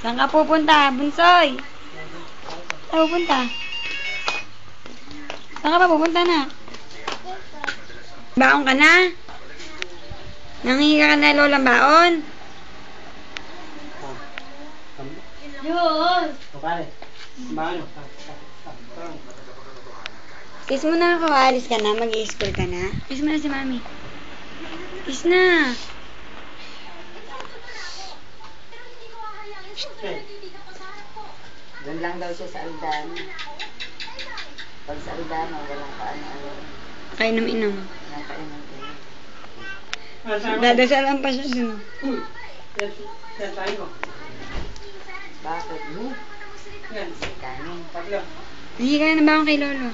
Saan ka pupunta, Bunsoy? Saan ka pupunta? Saan ka pa pupunta na? Baon ka na? Nangihinga ka na lolang baon? Yun! Kiss mo na ako, alis ka na, mag-i-school ka na. Kiss mo na si mami. Kiss na. Doon lang daw siya sa Aldana. Pag sa Aldana, walang kaano-ano. Kainom-inom. Nakainom din. Dadasalan pa siya dun. Bakit? Kanin. Hindi ka na ba akong kay lolo?